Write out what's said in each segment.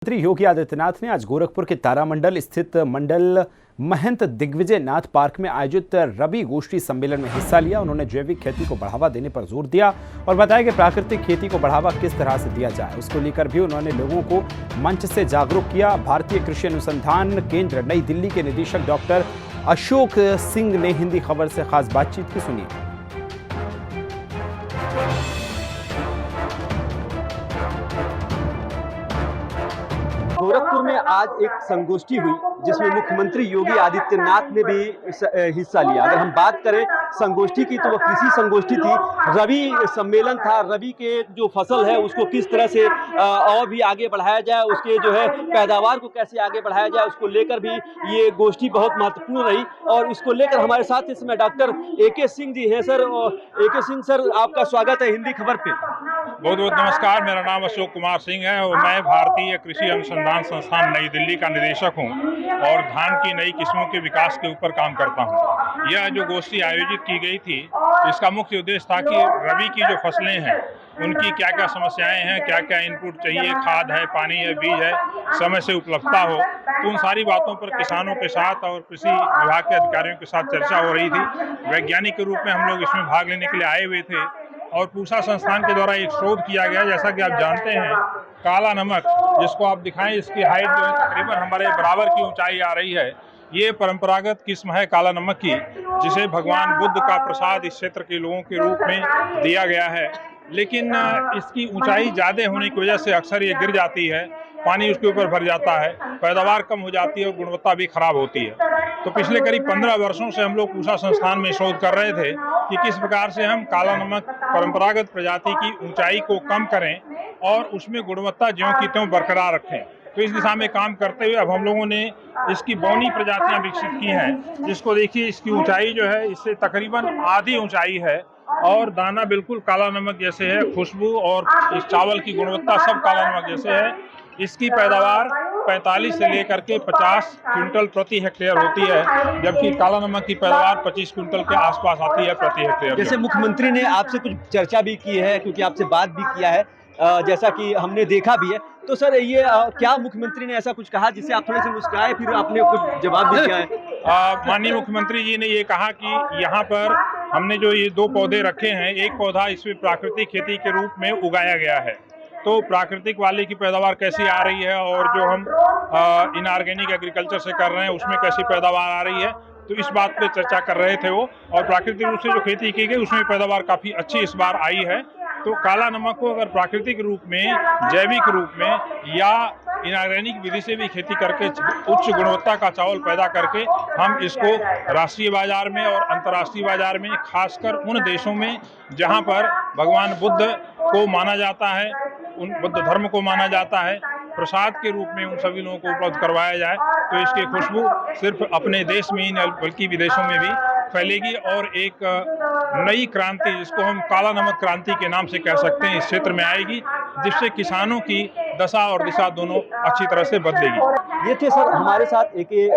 मुख्यमंत्री योगी आदित्यनाथ ने आज गोरखपुर के तारामंडल स्थित मंडल महंत दिग्विजय नाथ पार्क में आयोजित रबी गोष्ठी सम्मेलन में हिस्सा लिया। उन्होंने जैविक खेती को बढ़ावा देने पर जोर दिया और बताया कि प्राकृतिक खेती को बढ़ावा किस तरह से दिया जाए, उसको लेकर भी उन्होंने लोगों को मंच से जागरूक किया। भारतीय कृषि अनुसंधान केंद्र नई दिल्ली के निदेशक डॉक्टर अशोक सिंह ने हिंदी खबर से खास बातचीत की, सुनिए। गोरखपुर में आज एक संगोष्ठी हुई जिसमें मुख्यमंत्री योगी आदित्यनाथ ने भी हिस्सा लिया। अगर हम बात करें संगोष्ठी की तो वह कृषि संगोष्ठी थी, रबी सम्मेलन था। रबी के जो फसल है उसको किस तरह से और भी आगे बढ़ाया जाए, उसके जो है पैदावार को कैसे आगे बढ़ाया जाए, उसको लेकर भी ये गोष्ठी बहुत महत्वपूर्ण रही। और उसको लेकर हमारे साथ इस समय डॉक्टर AK सिंह जी हैं। सर AK सिंह सर, आपका स्वागत है हिंदी खबर पे। बहुत बहुत नमस्कार। मेरा नाम अशोक कुमार सिंह है और मैं भारतीय कृषि अनुसंधान संस्थान नई दिल्ली का निदेशक हूं और धान की नई किस्मों के विकास के ऊपर काम करता हूं। यह जो गोष्ठी आयोजित की गई थी, इसका मुख्य उद्देश्य था कि रबी की जो फसलें हैं उनकी क्या क्या समस्याएं हैं, क्या क्या इनपुट चाहिए, खाद है, पानी है, बीज है, समय से उपलब्धता हो, तो उन सारी बातों पर किसानों के साथ और कृषि विभाग के अधिकारियों के साथ चर्चा हो रही थी। वैज्ञानिक के रूप में हम लोग इसमें भाग लेने के लिए आए हुए थे और पूसा संस्थान के द्वारा एक शोध किया गया। जैसा कि आप जानते हैं, काला नमक, जिसको आप दिखाएं, इसकी हाइट जो है तकरीबन हमारे बराबर की ऊंचाई आ रही है। ये परंपरागत किस्म है काला नमक की, जिसे भगवान बुद्ध का प्रसाद इस क्षेत्र के लोगों के रूप में दिया गया है। लेकिन इसकी ऊंचाई ज़्यादा होने की वजह से अक्सर ये गिर जाती है, पानी उसके ऊपर भर जाता है, पैदावार कम हो जाती है और गुणवत्ता भी खराब होती है। तो पिछले करीब 15 वर्षों से हम लोग पूसा संस्थान में शोध कर रहे थे कि किस प्रकार से हम काला नमक परंपरागत प्रजाति की ऊंचाई को कम करें और उसमें गुणवत्ता ज्यों की त्यों बरकरार रखें। तो इस दिशा में काम करते हुए अब हम लोगों ने इसकी बौनी प्रजातियां विकसित की हैं, जिसको देखिए इसकी ऊंचाई जो है इससे तकरीबन आधी ऊंचाई है और दाना बिल्कुल काला नमक जैसे है, खुशबू और इस चावल की गुणवत्ता सब काला नमक जैसे है। इसकी पैदावार 45 से लेकर के 50 क्विंटल प्रति हेक्टेयर होती है, जबकि काला नमक की पैदावार 25 क्विंटल के आसपास आती है प्रति हेक्टेयर। जैसे मुख्यमंत्री ने आपसे कुछ चर्चा भी की है, क्योंकि आपसे बात भी किया है, जैसा कि हमने देखा भी है। तो सर ये क्या मुख्यमंत्री ने ऐसा कुछ कहा जिससे आप थोड़े से मुस्कुराए, फिर आपने कुछ जवाब भी दिया है? माननीय मुख्यमंत्री जी ने ये कहा कि यहाँ पर हमने जो ये 2 पौधे रखे हैं, एक पौधा इसमें प्राकृतिक खेती के रूप में उगाया गया है, तो प्राकृतिक वाले की पैदावार कैसी आ रही है और जो हम इनऑर्गेनिक एग्रीकल्चर से कर रहे हैं उसमें कैसी पैदावार आ रही है, तो इस बात पे चर्चा कर रहे थे वो। और प्राकृतिक रूप से जो खेती की गई उसमें पैदावार काफ़ी अच्छी इस बार आई है। तो काला नमक को अगर प्राकृतिक रूप में, जैविक रूप में या इनऑर्गेनिक विधि से भी खेती करके उच्च गुणवत्ता का चावल पैदा करके हम इसको राष्ट्रीय बाजार में और अंतर्राष्ट्रीय बाजार में, खासकर उन देशों में जहां पर भगवान बुद्ध को माना जाता है, उन बुद्ध धर्म को माना जाता है, प्रसाद के रूप में उन सभी लोगों को उपलब्ध करवाया जाए, तो इसकी खुशबू सिर्फ अपने देश में ही नहीं बल्कि विदेशों में भी फैलेगी और एक नई क्रांति, जिसको हम काला नमक क्रांति के नाम से कह सकते हैं, इस क्षेत्र में आएगी, जिससे किसानों की दशा और दिशा दोनों अच्छी तरह से बदलेगी। ये थे सर हमारे साथ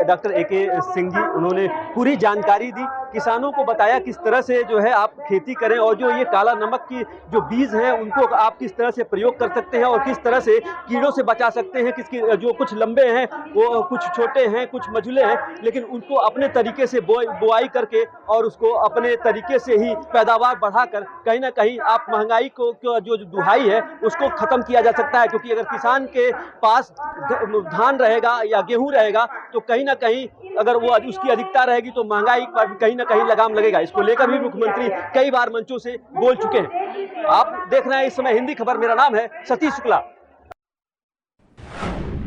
डॉक्टर AK सिंह जी। उन्होंने पूरी जानकारी दी, किसानों को बताया किस तरह से जो है आप खेती करें और जो ये काला नमक की जो बीज हैं उनको आप किस तरह से प्रयोग कर सकते हैं और किस तरह से कीड़ों से बचा सकते हैं। किसकी जो कुछ लंबे हैं, वो कुछ छोटे हैं, कुछ मझुले हैं, लेकिन उनको अपने तरीके से बुआई करके और उसको अपने तरीके से ही पैदावार बढ़ाकर कहीं ना कहीं आप महंगाई को जो दुहाई है उसको खत्म किया जा सकता है। क्योंकि अगर किसान के पास धान रहेगा या गेहूं रहेगा तो कहीं ना कहीं अगर वो उसकी अधिकता रहेगी तो महंगाई पर कहीं ना कहीं लगाम लगेगा। इसको लेकर भी मुख्यमंत्री कई बार मंचों से बोल चुके हैं। आप देख रहे हैं इस समय हिंदी खबर। मेरा नाम है सतीश शुक्ला।